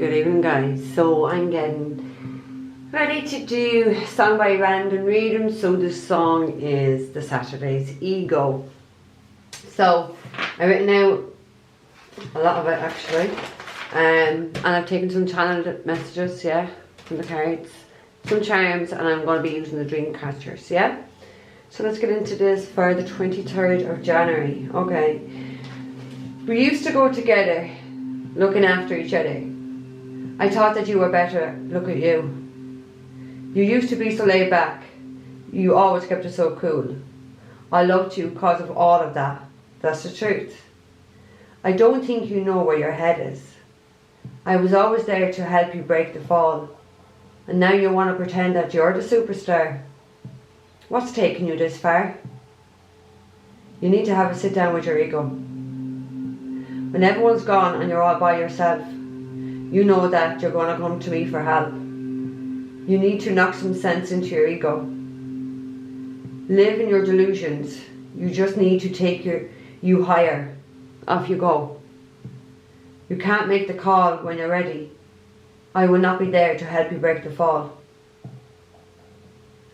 Good evening, guys. So I'm getting ready to do song by random reading. So this song is the Saturday's Ego. So I've written out a lot of it actually, and I've taken some channeled messages, from the cards, some charms, and I'm going to be using the dream catchers, So let's get into this for the 23rd of January. Okay, we used to go together, looking after each other. I thought that you were better. Look at you. You used to be so laid back. You always kept it so cool. I loved you because of all of that. That's the truth. I don't think you know where your head is. I was always there to help you break the fall. And now you want to pretend that you're the superstar. What's taking you this far? You need to have a sit down with your ego. When everyone's gone and you're all by yourself, you know that you're going to come to me for help. You need to knock some sense into your ego. Live in your delusions. You just need to take you higher. Off you go. You can't make the call when you're ready. I will not be there to help you break the fall.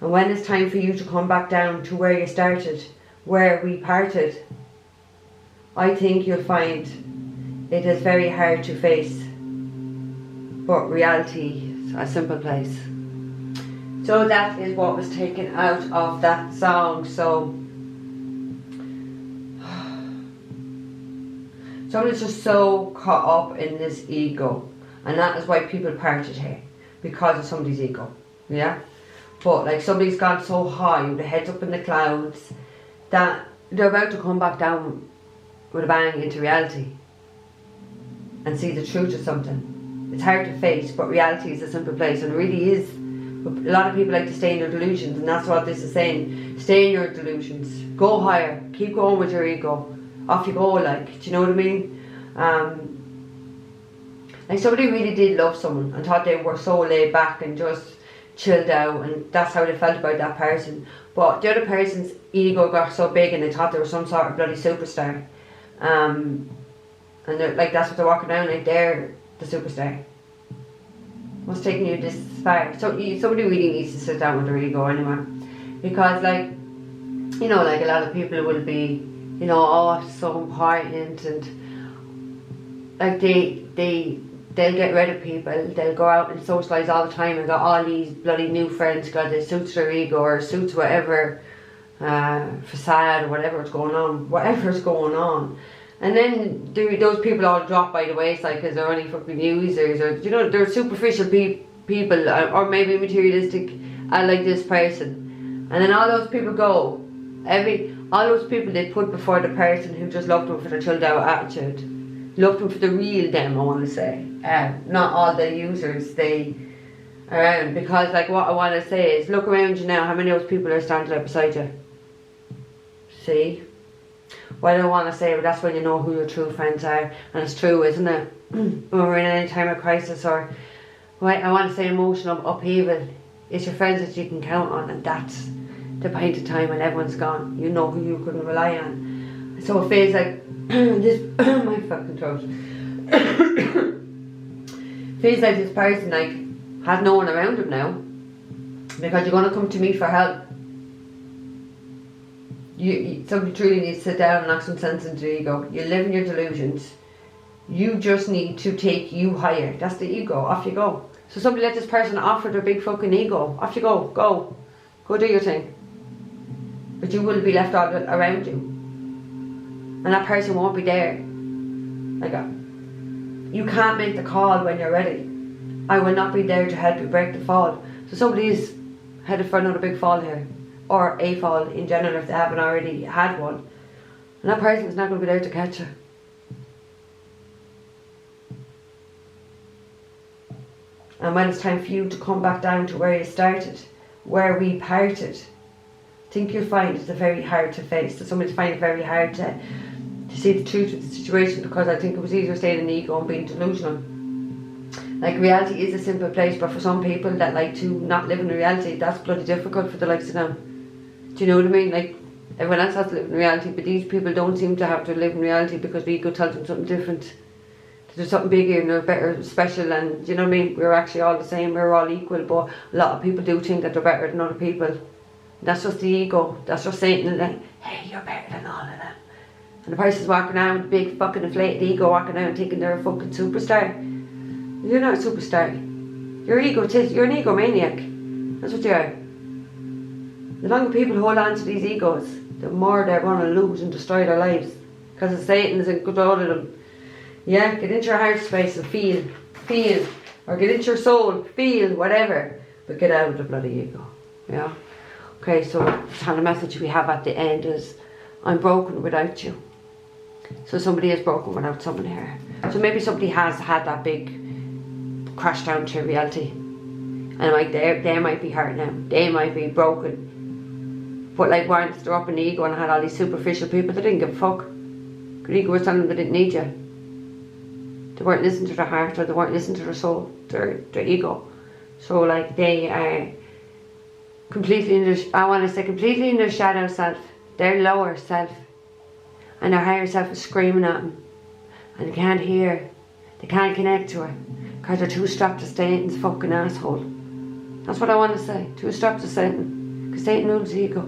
And when it's time for you to come back down to where you started, where we parted, I think you'll find it is very hard to face. But reality is a simple place. So that is what was taken out of that song. So somebody's just so caught up in this ego, and that is why people parted here, because of somebody's ego. But like somebody's gone so high, their head's up in the clouds, that they're about to come back down with a bang into reality and see the truth of something. It's hard to face, but reality is a simple place, and it really is. A lot of people like to stay in their delusions, and that's what this is saying. Stay in your delusions. Go higher. Keep going with your ego. Off you go, like, do you know what I mean? Like somebody really did love someone and thought they were so laid back and just chilled out, and that's how they felt about that person. But the other person's ego got so big and they thought they were some sort of bloody superstar. And they're, like, that's what they're walking around like, they're the superstar. What's taking you this far? So somebody really needs to sit down with their ego anyway, because like, you know, like a lot of people will be, you know, oh, it's so important, and like they'll get rid of people. They'll go out and socialise all the time and got all these bloody new friends because it suits their ego or suits whatever facade or whatever's going on. And then those people all drop by the wayside because they're only fucking users, or you know, they're superficial people, or maybe materialistic, like this person. And then all those people go. All those people they put before the person who just loved them for their chilled out attitude, loved them for the real them. I want to say, not all the users they around. Because like what I want to say is, look around you now. How many of those people are standing there beside you? See. What I don't want to say, but that's when you know who your true friends are, and it's true, isn't it? When we're in any time of crisis, or I want to say emotional upheaval, it's your friends that you can count on, and that's the point of time when everyone's gone. You know who you couldn't rely on. So it feels like this. My fucking throat. Feels like this person like has no one around him now, because you're gonna come to me for help. Somebody truly needs to sit down and knock some sense into the ego. You live in your delusions. You just need to take you higher. That's the ego. Off you go. So somebody let this person offer their big fucking ego. Off you go. Go do your thing. But you will be left all around you, and that person won't be there. Like, you can't make the call when you're ready. I will not be there to help you break the fall. So somebody is headed for another big fall here, or a fall in general if they haven't already had one, and that person is not going to be there to catch you. And when it's time for you to come back down to where you started, where we parted, I think you'll find it's very hard to face. So somebody's finding it very hard to see the truth of the situation, because I think it was easier staying in the ego and being delusional. Like, reality is a simple place, but for some people that like to not live in reality, that's bloody difficult for the likes of them. Do you know what I mean? Like, everyone else has to live in reality, but these people don't seem to have to live in reality because the ego tells them something different. there's something bigger and they're better, special, and you know what I mean? We're actually all the same, we're all equal, but a lot of people do think that they're better than other people. That's just the ego, that's just Satan, like, hey, you're better than all of them. And the person's walking around with a big fucking inflated ego, walking around thinking they're a fucking superstar. You're not a superstar. You're you're an egomaniac. That's what you are. The longer people hold on to these egos, the more they're going to lose and destroy their lives. Because Satan is in control of them. Yeah, get into your heart space and feel. Or get into your soul, feel, whatever. But get out of the bloody ego. Yeah. Okay, so the kind of message we have at the end is, I'm broken without you. So somebody is broken without someone here. So maybe somebody has had that big crash down to reality. And like they might be hurt now. They might be broken. But like once they're up in the ego and had all these superficial people, they didn't give a fuck. The ego was telling them they didn't need you. They weren't listening to their heart, or they weren't listening to their soul, their ego. So like they are completely in their shadow self, their lower self, and their higher self is screaming at them, and they can't hear, they can't connect to her, because they're too strapped to Satan's fucking asshole. That's what I want to say, too strapped to Satan, because Satan rules the ego.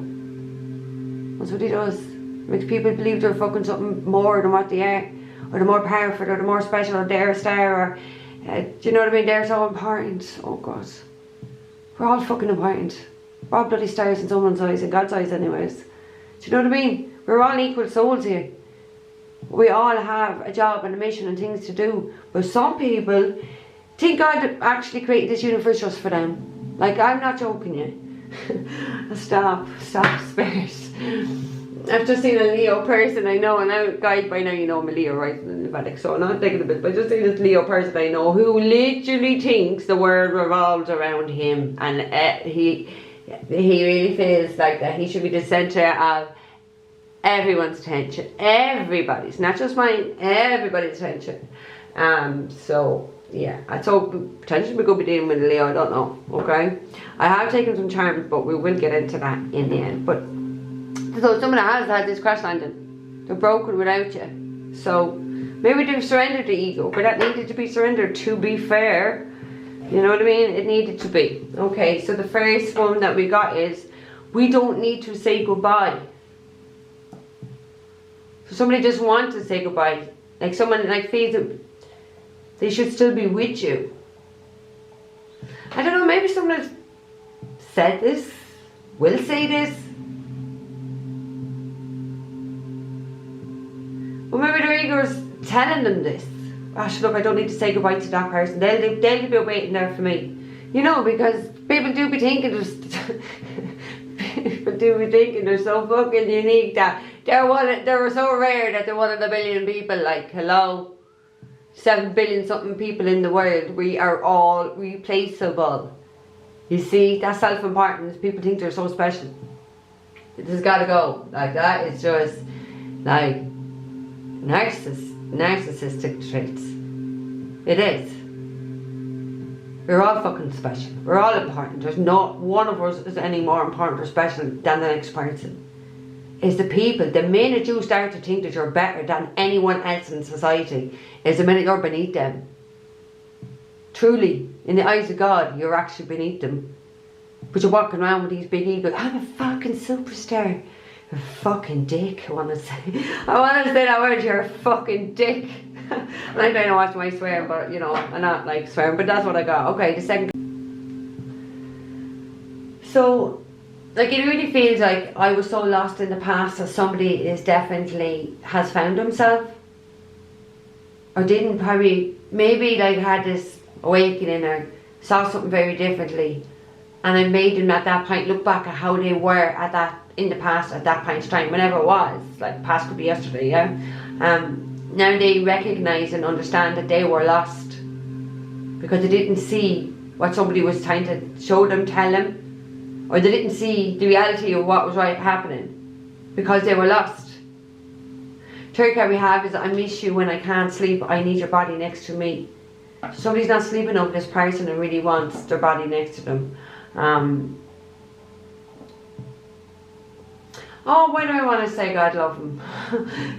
That's what he does. Makes people believe they're fucking something more than what they are, or they're more powerful, or they're more special, or they're a star, or do you know what I mean? They're so important. Oh God, we're all fucking important. We're all bloody stars in someone's eyes, in God's eyes anyways. Do you know what I mean? We're all equal souls here. We all have a job and a mission and things to do. But some people think God actually created this universe just for them. Like, I'm not joking you. Stop, spares. I've just seen a Leo person I know, and now, guys, by now you know I'm a Leo, right? In the Vedic, so I'm not taking a bit, but I just seen this Leo person I know who literally thinks the world revolves around him, and he really feels like that he should be the centre of everyone's attention. Everybody's, not just mine, everybody's attention. So yeah, I thought potentially we could be dealing with a Leo, I don't know, okay? I have taken some charms, but we will get into that in the end. But so someone has had this crash landing, they're broken without you. So maybe they've surrendered the ego, but that needed to be surrendered, to be fair. You know what I mean? It needed to be. Okay, so the first one that we got is, we don't need to say goodbye. So somebody just wants to say goodbye. Like someone like feels that they should still be with you. I don't know, maybe someone has said this, will say this. Or maybe their ego is telling them this. Gosh, look, I don't need to say goodbye to that person. They'll be waiting there for me. You know, because people do be thinking they're so fucking unique that they're so rare that they're one of a billion people. Like, hello, 7 billion something people in the world. We are all replaceable. You see, that's self-importance. People think they're so special. It just gotta go. Like, that is just like narcissistic traits. It is. We're all fucking special. We're all important. There's not one of us is any more important or special than the next person. It's the people. The minute you start to think that you're better than anyone else in society is the minute you're beneath them. Truly, in the eyes of God, you're actually beneath them. But you're walking around with these big egos. I'm a fucking superstar. You're a fucking dick, I want to say. I want to say that word, you're a fucking dick. And I don't know watch my swear, but you know, I'm not like swearing, but that's what I got. Okay, the second. So, like, it really feels like I was so lost in the past that somebody is definitely has found himself. Or didn't probably, maybe like had this awakening or saw something very differently. And I made them at that point look back at how they were at that, in the past, at that point in time, whenever it was. Like, past could be yesterday, yeah? Now they recognise and understand that they were lost. Because they didn't see what somebody was trying to show them, tell them. Or they didn't see the reality of what was right happening. Because they were lost. Third card we have is, I miss you when I can't sleep, I need your body next to me. So somebody's not sleeping over this person and really wants their body next to them. Oh, why do I want to say God love him?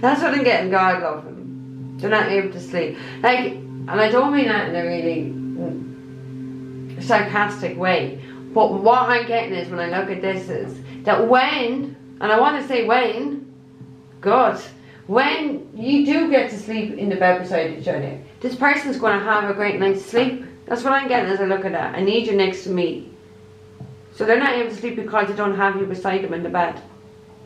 That's what I'm getting, God love him. They're not able to sleep. Like, and I don't mean that in a really sarcastic way, but what I'm getting is when I look at this is that when, and I want to say when, God, when you do get to sleep in the bed beside each other, this person's going to have a great night's sleep. That's what I'm getting as I look at that. I need you next to me. So they're not able to sleep because they don't have you beside them in the bed.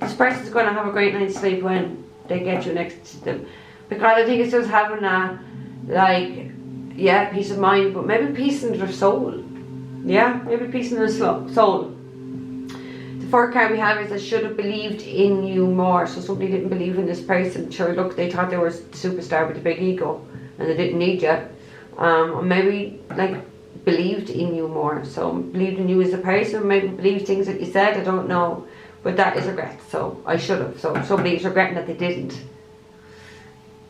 This person's going to have a great night's sleep when they get you next to them. Because I think it's just having a, like, yeah, peace of mind, but maybe peace in their soul. Yeah, maybe peace in their soul. The fourth card we have is I should have believed in you more. So somebody didn't believe in this person. Sure, look, they thought they were a superstar with a big ego and they didn't need you. Or maybe, like, believed in you more. So believed in you as a person, maybe believed things that you said, I don't know. But that is regret, so I should have. So somebody is regretting that they didn't.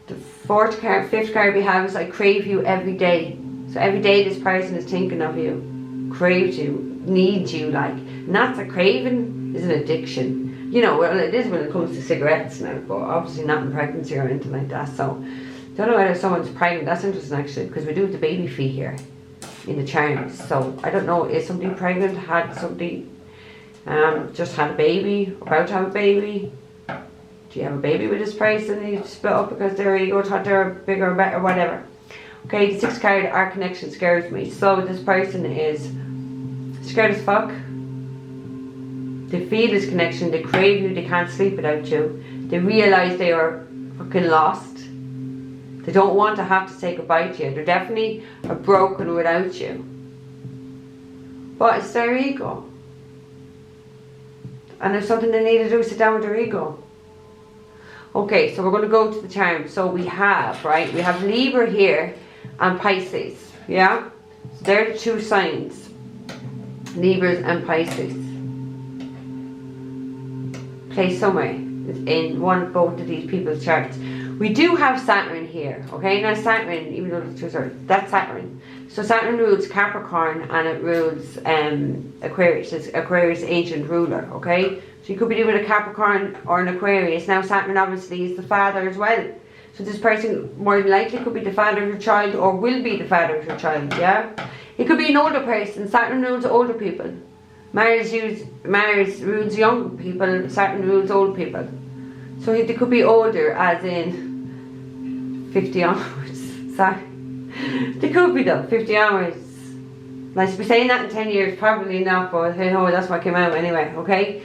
The fifth card we have is I crave you every day. So every day this person is thinking of you, craves you, needs you, like. And that's a craving is an addiction. You know, well, it is when it comes to cigarettes now, but obviously not in pregnancy or anything like that. So don't know whether someone's pregnant. That's interesting actually, because we do have the baby fee here in the charms. So I don't know, is somebody pregnant, had somebody just had a baby, about to have a baby? Do you have a baby with this person and you split up because their ego thought they're bigger or better, whatever? Okay, the sixth card, our connection scares me. So this person is scared as fuck. They feel this connection, they crave you, they can't sleep without you. They realise they are fucking lost. They don't want to have to say goodbye to you. They're definitely broken without you. But it's their ego. And there's something they need to do, sit down with their ego. Okay, so we're going to go to the charms. So we have, right, we have Libra here and Pisces, yeah? So they're the two signs, Libras and Pisces. Placed somewhere in both of these people's charts. We do have Saturn here, okay? Now Saturn, even though it's two sorts, that's Saturn. So Saturn rules Capricorn and it rules Aquarius. It's Aquarius' ancient ruler, okay? So you could be dealing with a Capricorn or an Aquarius. Now Saturn obviously is the father as well. So this person more than likely could be the father of your child or will be the father of your child, yeah? It could be an older person. Saturn rules older people. Mars rules young people. Saturn rules old people. So they could be older, as in 50 onwards. Sorry. They could be though, 50 onwards. Like, to be saying that in 10 years, probably not, but hey ho, that's what came out anyway, okay?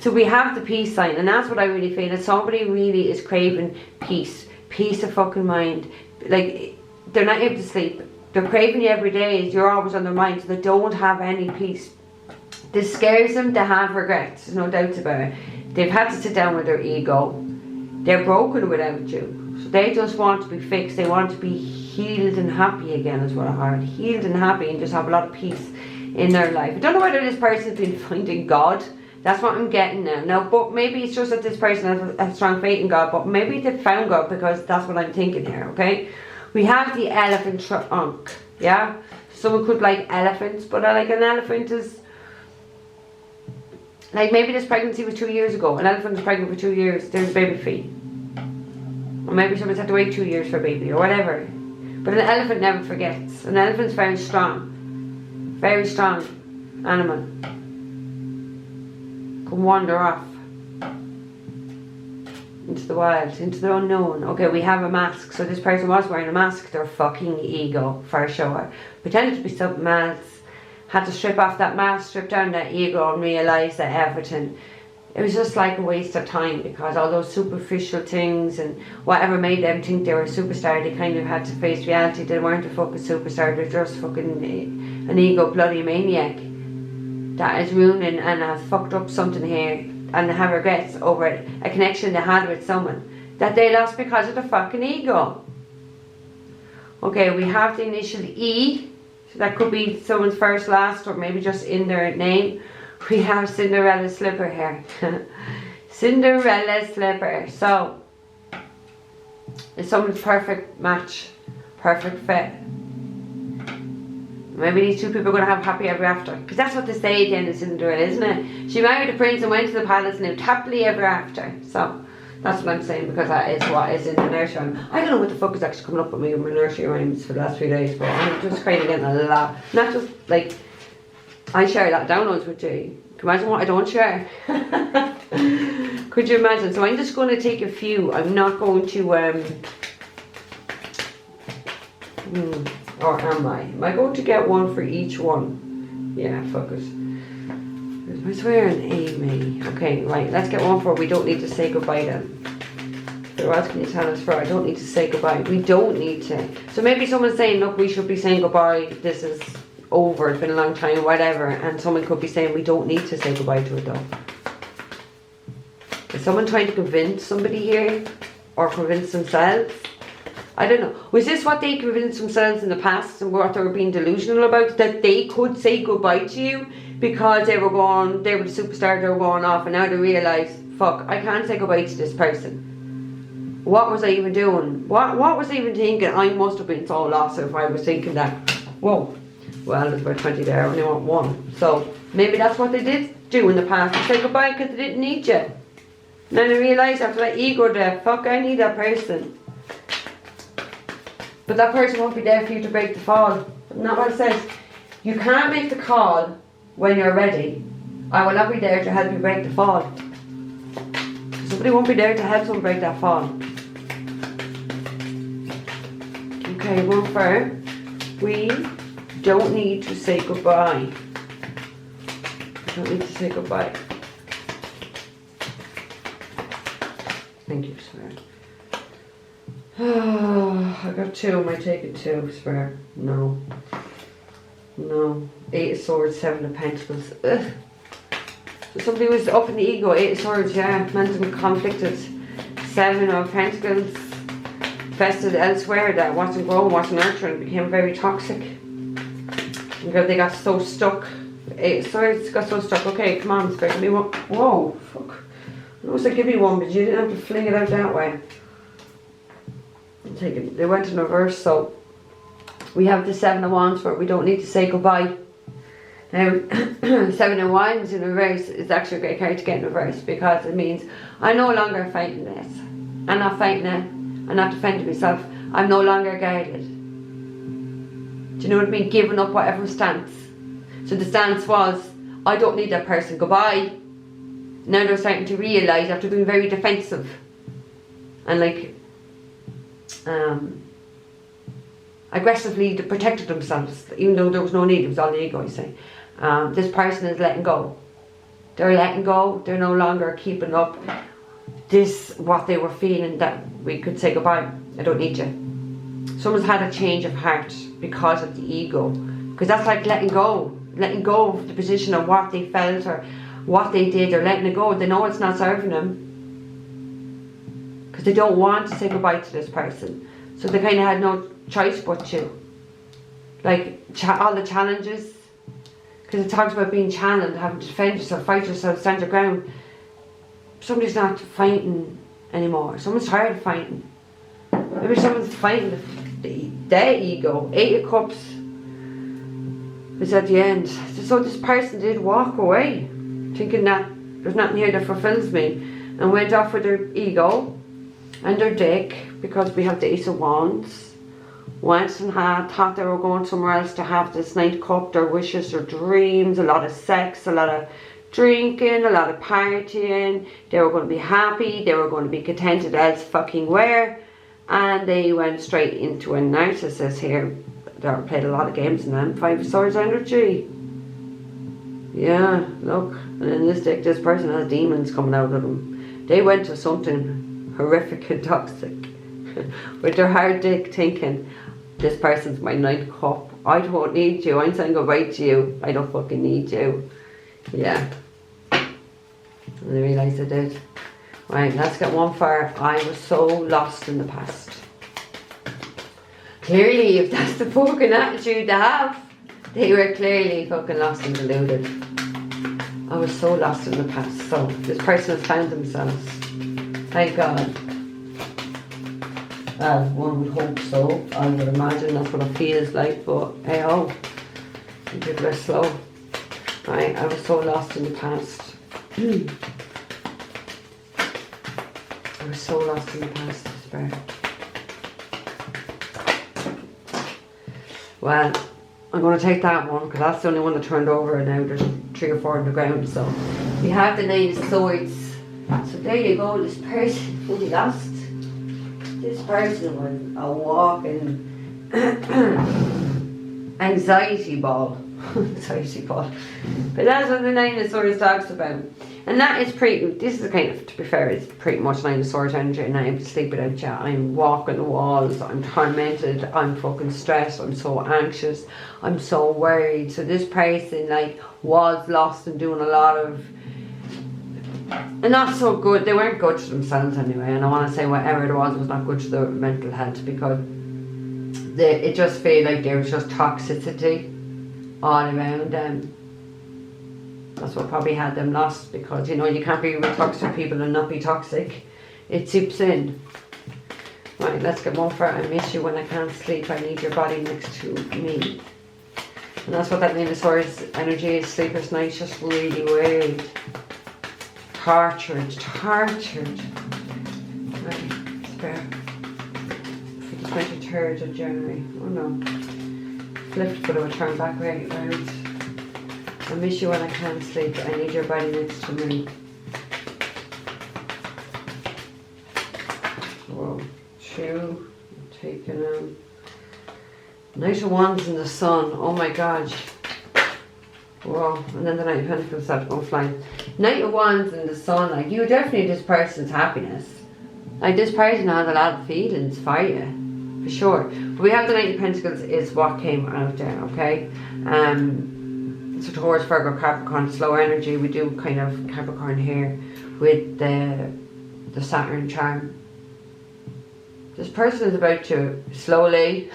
So we have the peace sign, and that's what I really feel, that somebody really is craving peace. Peace of fucking mind. Like, they're not able to sleep. They're craving you every day, you're always on their mind, so they don't have any peace. This scares them to have regrets, there's no doubts about it. They've had to sit down with their ego. They're broken without you. So they just want to be fixed. They want to be healed and happy again, is what I heard. Healed and happy and just have a lot of peace in their life. I don't know whether this person's been finding God. That's what I'm getting now. But maybe it's just that this person has a strong faith in God. But maybe they've found God, because that's what I'm thinking here, okay? We have the elephant trunk, yeah? Someone could like elephants, but I like an elephant is... Like, maybe this pregnancy was 2 years ago. An elephant was pregnant for 2 years. There's a baby fee. Or maybe someone's had to wait 2 years for a baby or whatever. But an elephant never forgets. An elephant's very strong. Very strong animal. Can wander off into the wild, into the unknown. Okay, we have a mask. So this person was wearing a mask. Their fucking ego, for sure. Pretended to be something else. Had to strip off that mask, strip down that ego and realise that everything, it was just like a waste of time, because all those superficial things and whatever made them think they were a superstar, they kind of had to face reality. They weren't a fucking superstar, they're just fucking an ego bloody maniac that is ruining and has fucked up something here, and they have regrets over it, a connection they had with someone that they lost because of the fucking ego. Okay, we have the initial E. So that could be someone's first, last, or maybe just in their name. We have Cinderella slipper here. Cinderella slipper. So it's someone's perfect match, perfect fit. Maybe these two people are going to have happy ever after, because that's what they say at the end of Cinderella, isn't it? She married the prince and went to the palace and lived happily ever after. So That's what I'm saying, because that is what is in the nursery rhyme. I don't know what the fuck is actually coming up with me with my nursery rhymes for the last few days, but I'm just kind of getting a lot. Not just like, I share a lot of downloads with you. Can you imagine what I don't share? Could you imagine? So I'm just going to take a few. I'm not going to, or am I? Am I going to get one for each one? Yeah, focus. I swear an Amy. Okay, right, let's get one for we don't need to say goodbye then. What else can you tell us for? I don't need to say goodbye. We don't need to. So maybe someone's saying, look, we should be saying goodbye. This is over. It's been a long time, whatever. And someone could be saying we don't need to say goodbye to it though. Is someone trying to convince somebody here? Or convince themselves? I don't know. Was this what they convinced themselves in the past and what they were being delusional about? That they could say goodbye to you because they were the superstar, they were going off, and now they realise, fuck, I can't say goodbye to this person. What was I even doing? What was I even thinking? I must have been so lost if I was thinking that. Whoa. Well, there's about 20 there, I only want one. So maybe that's what they did do in the past. They say goodbye because they didn't need you. And then they realise after that ego death, fuck, I need that person. But that person won't be there for you to break the fall. Not what it says. You can't make the call when you're ready. I will not be there to help you break the fall. Somebody won't be there to help someone break that fall. Okay, one for we don't need to say goodbye. We don't need to say goodbye. Thank you, swear. Oh, I got two. Am I taking two? Swear. No. No. 8 of Swords, 7 of Pentacles. Ugh. So somebody was up in the ego. 8 of Swords, yeah. Mental conflicted. 7 of Pentacles. Invested elsewhere that wasn't growing, wasn't nurturing. Became very toxic. Because they got so stuck. 8 of Swords got so stuck. Okay, come on, Spirit. Give me one. Whoa, fuck. I was like, give me one, but you didn't have to fling it out that way. Take it. They went in reverse, so we have the 7 of Wands where we don't need to say goodbye. Now, 7 of Wands in reverse is actually a great card to get in reverse because it means I'm no longer fighting this. I'm not fighting it. I'm not defending myself. I'm no longer guided. Do you know what I mean? Giving up whatever stance. So the stance was, I don't need that person. Goodbye. Now they're starting to realise after being very defensive and like aggressively protected themselves, even though there was no need. It was all the ego, you say. This person is letting go. They're letting go. They're no longer keeping up this, what they were feeling, that we could say goodbye. I don't need you. Someone's had a change of heart because of the ego, because that's like letting go of the position of what they felt or what they did. They're letting it go. They know it's not serving them because they don't want to say goodbye to this person, so they kind of had no choice but to, like, all the challenges, because it talks about being challenged, having to defend yourself, fight yourself, stand your ground. Somebody's not fighting anymore. Someone's tired of fighting. Maybe someone's fighting their ego. 8 of Cups is at the end. So this person did walk away, thinking that there's nothing here that fulfills me, and went off with their ego and their dick, because we have the Ace of Wands. Went and thought they were going somewhere else to have this 9 of Cups, their wishes, their dreams, a lot of sex, a lot of drinking, a lot of partying. They were going to be happy, they were going to be contented as fucking were, and they went straight into a narcissist here. They played a lot of games in them. 5 of Swords energy. Yeah, look. And in this deck, this person has demons coming out of them. They went to something horrific and toxic with their hard dick, thinking, this person's my 9th cup. I don't need you. I'm saying goodbye to you. I don't fucking need you. Yeah. And they realised they did. Right, let's get one for I was so lost in the past. Clearly, if that's the fucking attitude they have, they were clearly fucking lost and deluded. I was so lost in the past. So this person has found themselves. Thank God. Well, one would hope so. I would imagine that's what it feels like, but hey oh, people are slow. Right, I was so lost in the past. was so lost in the past, despair. Well, I'm going to take that one because that's the only one that turned over, and now there's 3 or 4 on the ground. So we have the Nine of Swords. So there you go, this person fully lost. This person was a walking anxiety ball. Anxiety ball. But that's what the Nine of Swords talks about. And that is this is kind of, to be fair, it's pretty much Nine of Swords energy, and I'm able to sleep without you. I'm walking the walls, I'm tormented, I'm fucking stressed, I'm so anxious, I'm so worried. So this person like was lost and doing a lot of, and not so good, they weren't good to themselves anyway, and I want to say whatever it was not good to their mental health, because it just felt like there was just toxicity all around them. That's what probably had them lost, because you know you can't be with toxic people and not be toxic. It seeps in. Right, let's get one for I miss you when I can't sleep. I need your body next to me. And that's what that Nine of Swords energy is. Sleepless nights, just really weird. Tortured. Right, spare. For the 23rd of January. Oh no. Flipped, but it would turn back right around. I miss you when I can't sleep. I need your body next to me. Whoa. 2. I'm taking Knight of Wands in the Sun. Oh my god. Whoa. And then the Knight of Pentacles started going flying. Knight of Wands in the Sun. Like, you definitely this person's happiness. Like, this person has a lot of feelings for you. For sure. But we have the Knight of Pentacles is what came out there, okay? So Taurus, Virgo, Capricorn, slow energy. We do kind of Capricorn here with the Saturn charm. This person is about to slowly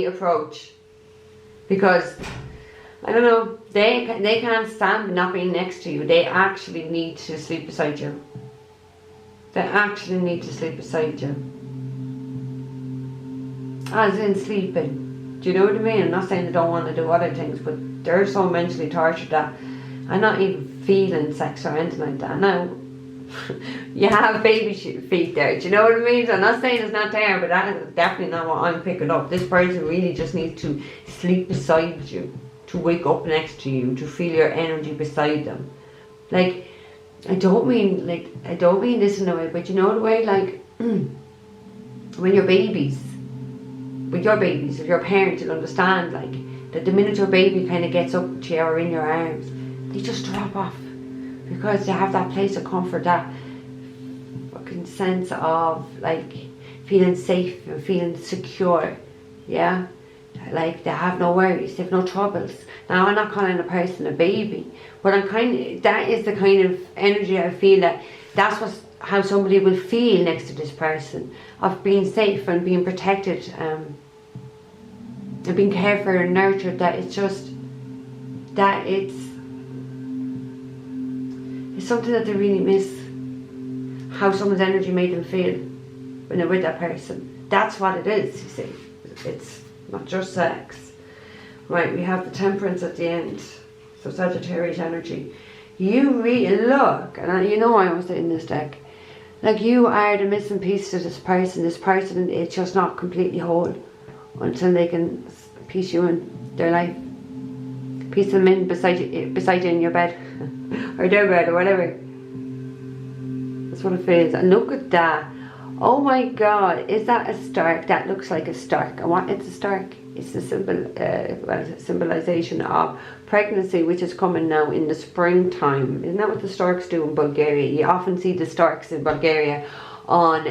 approach, because I don't know, they can't stand not being next to you. They actually need to sleep beside you. They actually need to sleep beside you, as in sleeping. Do you know what I mean? I'm not saying they don't want to do other things, but they're so mentally tortured that I'm not even feeling sex or anything like that. Now, you have baby feet there. Do you know what I mean? So I'm not saying it's not there, but that is definitely not what I'm picking up. This person really just needs to sleep beside you, to wake up next to you, to feel your energy beside them. Like, I don't mean this in a way, but you know the way, like, when you're babies, with your babies, if you're a parent, you'll understand, like, that the minute your baby kind of gets up to you or in your arms, they just drop off, because they have that place of comfort, that fucking sense of, like, feeling safe and feeling secure, yeah? Like, they have no worries, they have no troubles. Now, I'm not calling a person a baby, but that is the kind of energy I feel that that's how somebody will feel next to this person, of being safe and being protected, and being cared for and nurtured. That it's just that it's something that they really miss, how someone's energy made them feel when they're with that person. That's what it is, you see. It's not just sex. Right, we have the Temperance at the end. So Sagittarius energy. You really look, and you know I was in this deck, like you are the missing piece to this person. This person is just not completely whole until they can piece you in their life. Piece them in beside you in your bed or their bed or whatever. That's what it feels. And look at that. Oh my god, is that a stork? That looks like a stork. And what? It's a stork. It's the symbolization of pregnancy, which is coming now in the springtime. Isn't that what the storks do in Bulgaria? You often see the storks in Bulgaria on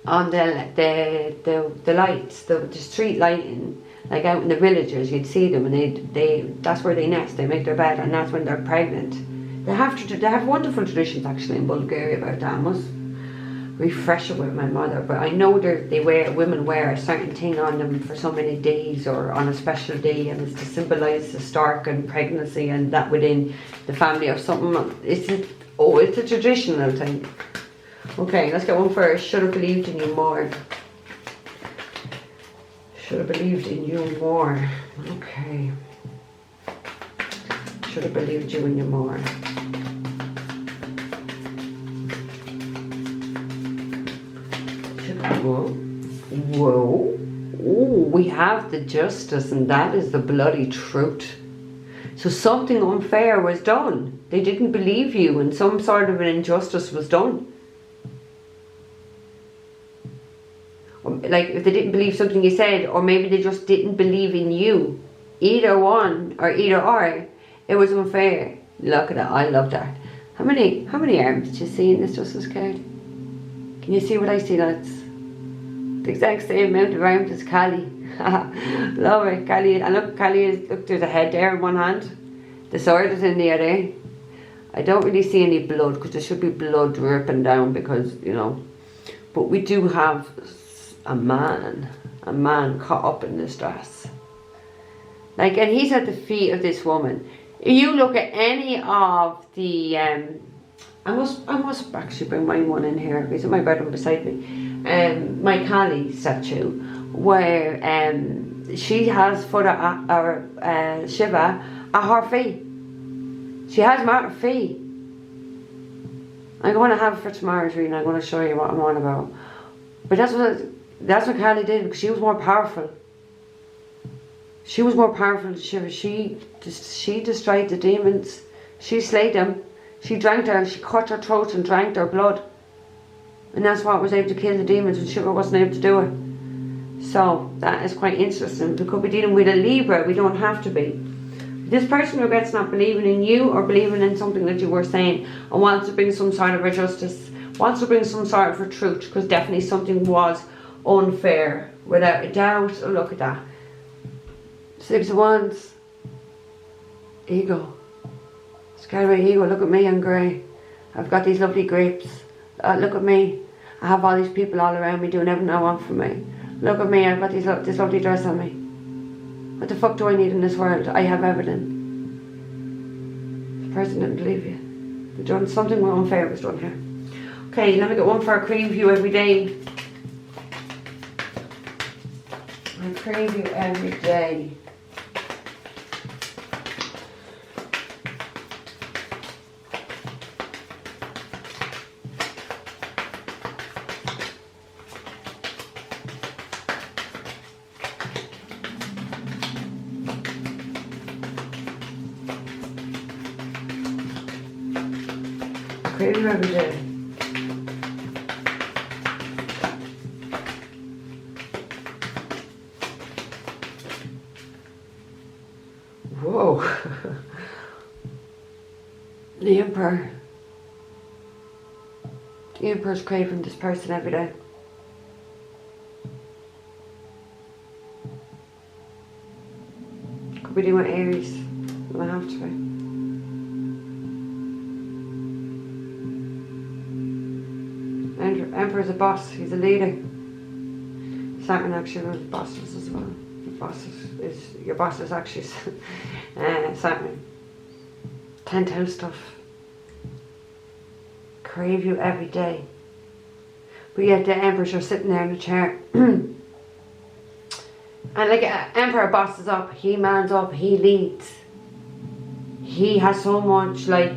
the lights, the street lighting, like out in the villages. You'd see them, and they that's where they nest. They make their bed, and that's when they're pregnant. They have wonderful traditions actually in Bulgaria about that. I must refresh it with my mother, but I know women wear a certain thing on them for so many days or on a special day, and it's to symbolise the stork and pregnancy and that within the family or something. It's a traditional thing. Okay, let's get one for should have believed in you more. Should have believed in you more. Okay. Should have believed you in you more. Whoa. Whoa. Oh, we have the justice, and that is the bloody truth. So something unfair was done. They didn't believe you, and some sort of an injustice was done. Like, if they didn't believe something you said, or maybe they just didn't believe in you. Either one, or either or, it was unfair. Look at that, I love that. How many arms did you see in this justice card? Can you see what I see, lads? The exact same amount of arms as Callie. Love it, Callie. And look, Callie is, look, there's a head there in one hand. The sword is in the other. I don't really see any blood, because there should be blood dripping down, because, you know. But we do have a man caught up in this dress. Like, and he's at the feet of this woman. You look at any of the, I must actually bring my one in here. He's in my bedroom beside me. My Kali statue, where she has for Shiva at her feet. She has him at her feet. I'm going to have it for tomorrow's reading. I'm going to show you what I'm on about. But that's what Kali did, because she was more powerful. She was more powerful than Shiva. She destroyed the demons. She slayed them. She drank her. She cut her throat and drank their blood. And that's what was able to kill the demons, when Shiva wasn't able to do it. So that is quite interesting. We could be dealing with a Libra. We don't have to be. This person regrets not believing in you, or believing in something that you were saying, and wants to bring some sort of justice, wants to bring some sort of a truth, because definitely something was unfair, without a doubt. Oh, look at that. 6 of Wands. Ego. Scared away ego. Look at me, I'm grey. I've got these lovely grapes. Look at me. I have all these people all around me doing everything I want for me. Look at me, I've got this lovely dress on me. What the fuck do I need in this world? I have everything. The person didn't believe you. You've done something unfair was done here. Okay, let me get one for a cream view every day. A cream view every day. Cream every day. Whoa. The Emperor. The Emperor's craving this person every day. Could be doing Aries. It might have to be. Emperor's a boss, he's a leader. Saturn actually rules bosses as well. Your boss is actually Saturn. 10th house stuff. Crave you every day. But yet the Emperor's just sitting there in a chair. And like Emperor bosses up, he mans up, he leads. He has so much like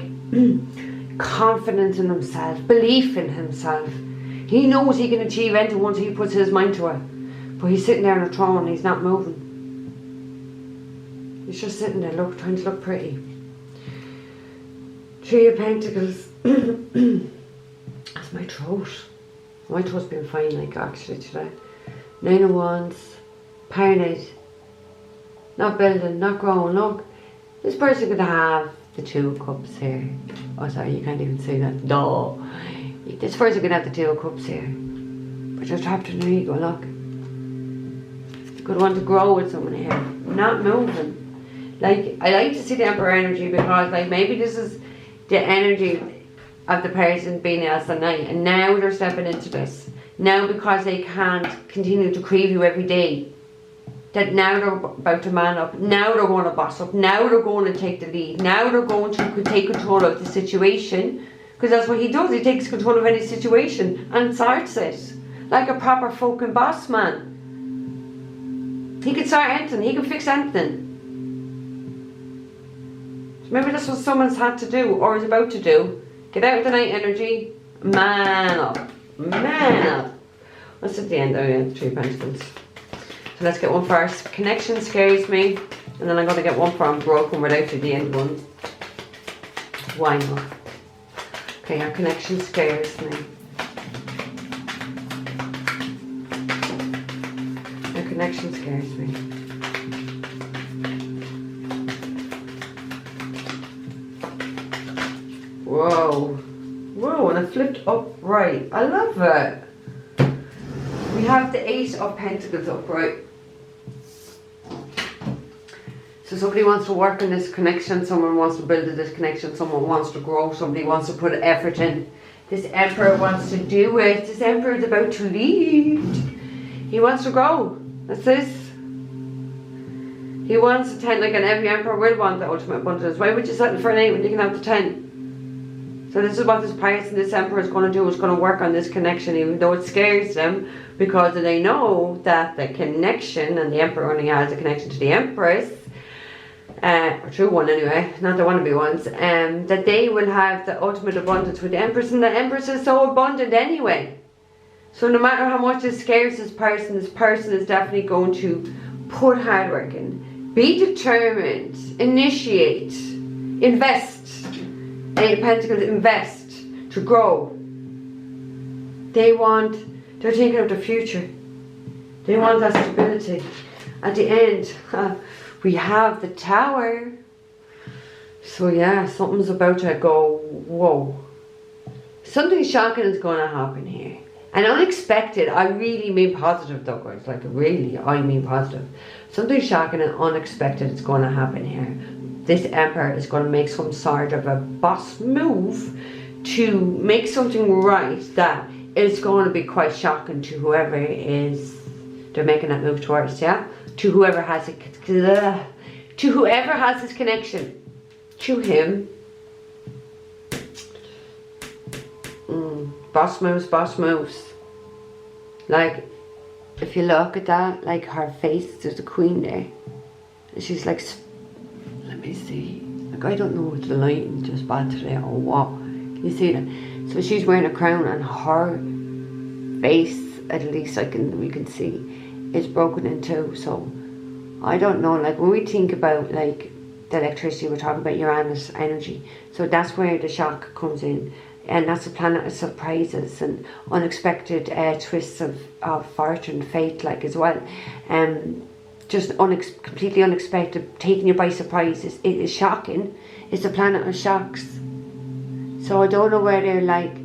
confidence in himself, belief in himself. He knows he can achieve anything once he puts his mind to it. But he's sitting there on a throne, he's not moving. He's just sitting there trying to look pretty. 3 of Pentacles. That's my throat. My throat's been fine like actually today. 9 of Wands. Paranoid. Not building, not growing. Look, this person could have the 2 of Cups here. Oh sorry, you can't even see that. No. This person could have the 2 of Cups here. But you're trapped in your ego, look. You could want to grow with someone here. Not moving. Like, I like to see the Emperor energy, because like maybe this is the energy of the person being else at night, and now they're stepping into this. Now because they can't continue to crave you every day, that now they're about to man up, now they're going to boss up, now they're going to take the lead, now they're going to take control of the situation, because that's what he does, he takes control of any situation and starts it like a proper fucking boss man. He can start anything, he can fix anything. Maybe that's what someone's had to do or is about to do. Get out of the night energy, man up, man up. What's at the end? Oh yeah, the 3 Pentacles. So let's get one first. Connection scares me. And then I'm going to get one for unbroken without you, the end one. Why not? Okay, our connection scares me. Our connection scares me. Whoa. Whoa, and it flipped upright. I love it. We have the 8 of Pentacles upright. So somebody wants to work on this connection, someone wants to build this connection, someone wants to grow, somebody wants to put effort in. This Emperor wants to do it. This Emperor is about to lead. He wants to grow. That's this. He wants the 10, like, and every Emperor will want the ultimate abundance. Why would you settle for an 8 when you can have the 10? So this is what this person, this Emperor is going to do, is going to work on this connection, even though it scares them, because they know that the connection, and the Emperor only has a connection to the Empress, or true one anyway, not the wannabe ones, that they will have the ultimate abundance with the Empress, and the Empress is so abundant anyway. So no matter how much it scares this person is definitely going to put hard work in, be determined, initiate, invest. 8 of Pentacles, invest to grow. They're thinking of the future. They want that stability. At the end, we have the Tower. So yeah, something's about to go, whoa. Something shocking is going to happen here. And unexpected, I really mean positive though, guys. Like really, I mean positive. Something shocking and unexpected is going to happen here. This Emperor is going to make some sort of a boss move to make something right that is going to be quite shocking to whoever is they're making that move towards, yeah? To whoever has it, to whoever has this connection to him. Boss moves. Like, if you look at that, like her face, there's a queen there. And she's like, let me see. Like, I don't know if the lighting just bad today or what. Can you see that? So she's wearing a crown, and her face, at least we can see, is broken in two. So I don't know. Like when we think about like the electricity, we're talking about Uranus energy. So that's where the shock comes in. And that's a planet of surprises and unexpected twists of fortune, fate, like as well. Just completely unexpected, taking you by surprise. It is shocking. It's a planet of shocks. So I don't know whether like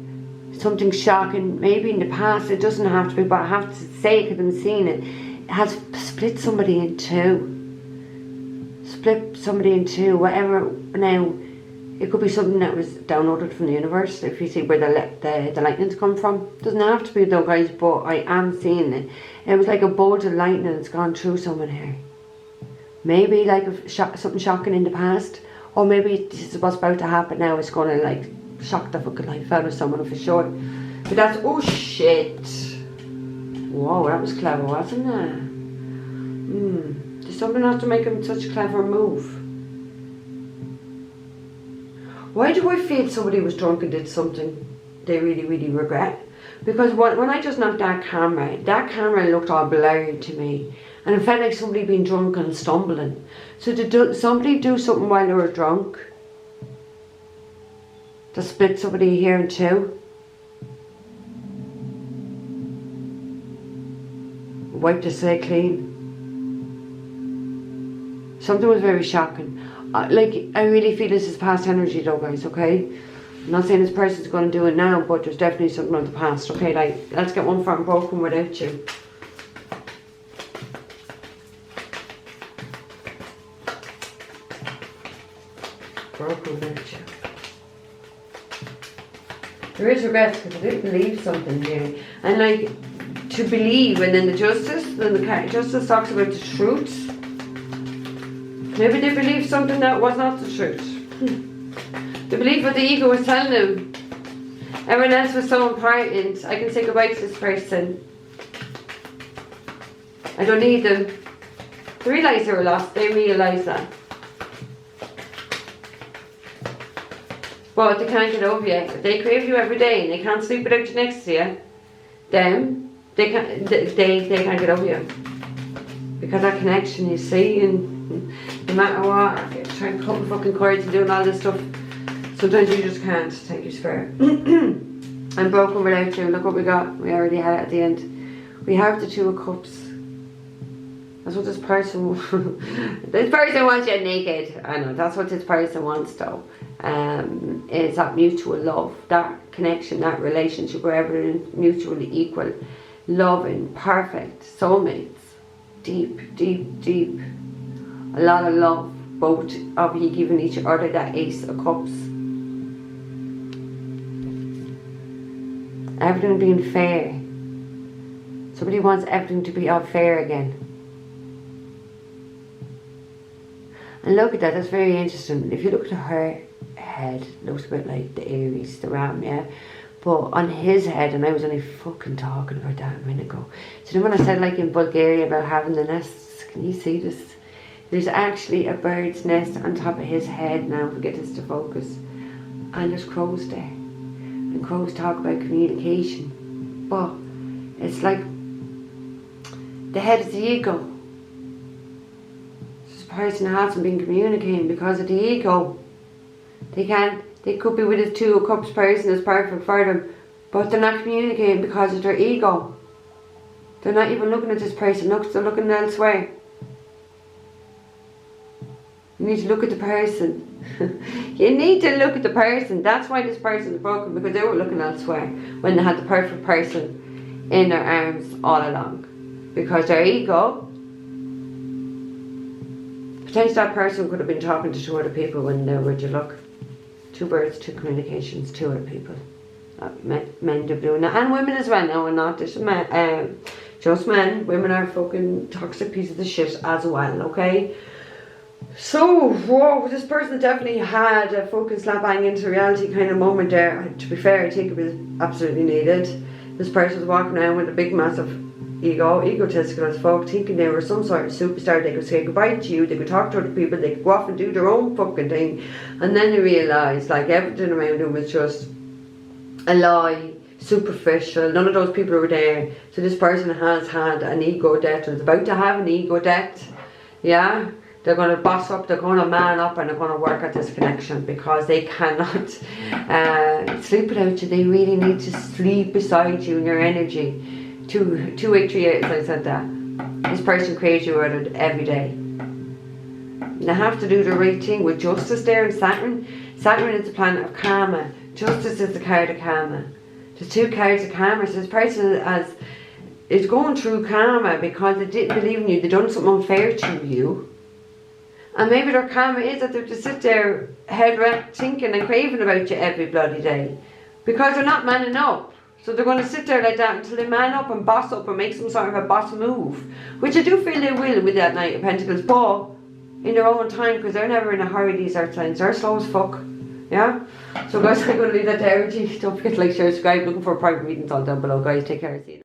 something shocking, maybe in the past, it doesn't have to be, but I have to say it because I'm seeing it. It has split somebody in two. Whatever. Now, it could be something that was downloaded from the universe, if you see where the lightning's come from. It doesn't have to be though, guys, but I am seeing it. It was like a bolt of lightning that's gone through someone here. Maybe like something shocking in the past, or maybe this is what's about to happen now. It's going to like shock the fucking life out of someone for sure. But that's, oh shit. Whoa, that was clever, wasn't it? There's something have to make him such a clever move. Why do I feel somebody was drunk and did something they really, really regret? Because when I just knocked that camera looked all blurry to me. And it felt like somebody being drunk and stumbling. So did somebody do something while they were drunk? To split somebody here in two? Wipe the slate clean. Something was very shocking. I really feel this is past energy though, guys, okay? I'm not saying this person's going to do it now, but there's definitely something of the past, okay? Like, let's get one from broken without you. Broken without you. There is regrets because I didn't believe something here. And like, to believe, and then the justice, then the justice talks about the truth. Maybe they believed something that was not the truth. They believed what the ego was telling them. Everyone else was so important. I can say goodbye to this person. I don't need them. They realise they were lost. They realise that. But they can't get over you. If they crave you every day and they can't sleep without you next to you, then they can't get over you. Because that connection, you see, and no matter what, trying to cut the fucking cords and doing all this stuff, sometimes you just can't. Thank you, Spirit. I'm broken without you. Look what we got. We already had it at the end. We have the Two of Cups. That's what this person this person wants you naked. I know, that's what this person wants though. It's that mutual love, that connection, that relationship where everyone's mutually equal, loving, perfect, soulmates. Deep, deep, deep. A lot of love. Both of you giving each other that Ace of Cups. Everything being fair. Somebody wants everything to be all fair again. And look at that, that's very interesting. If you look at her head, it looks a bit like the Aries, the Ram, yeah? But on his head, and I was only fucking talking about that a minute ago. So then when I said like in Bulgaria about having the nests, can you see this? There's actually a bird's nest on top of his head now, if we get this to focus. And there's crows there. And crows talk about communication. But it's like the head is the ego. This person hasn't been communicating because of the ego. They could be with a Two of Cups person that's perfect for them, but they're not communicating because of their ego. They're not even looking at this person, they're looking elsewhere. You need to look at the person. You need to look at the person. That's why this person is broken, because they were looking elsewhere when they had the perfect person in their arms all along. Because their ego, potentially that person could have been talking to two other people when they were to look. Two birds, two communications, two other people. Men do doing that, and women as well. No, and not just men. Just men. Women are fucking toxic pieces of shit as well. Okay. So, whoa, this person definitely had a fucking slap bang into reality kind of moment there. To be fair, I think it was absolutely needed. This person was walking around with a big, massive egotistical as fuck, thinking they were some sort of superstar. They could say goodbye to you, they could talk to other people, they could go off and do their own fucking thing. And then they realised, like, everything around them was just a lie, superficial. None of those people were there. So this person has had an ego death, or is about to have an ego death. Yeah. They're going to boss up, they're going to man up, and they're going to work at this connection, because they cannot sleep without you. They really need to sleep beside you in your energy. 2, 8, 3 years, I said that. This person creates you out of it every day. They have to do the right thing with justice there in Saturn. Saturn is the planet of karma. Justice is the card of karma. There's 2 cards of karma. So this person is going through karma because they didn't believe in you. They done something unfair to you. And maybe their karma is that they have to sit there head wrapped thinking and craving about you every bloody day. Because they're not manning up. So they're going to sit there like that until they man up and boss up and make some sort of a boss move. Which I do feel they will with that Knight of Pentacles. But in their own time, because they're never in a hurry, these earth signs. They're slow as fuck. Yeah? So guys, I'm going to leave that to energy. Don't forget to like, share, subscribe. Looking for private readings all down below. Guys, take care. See you.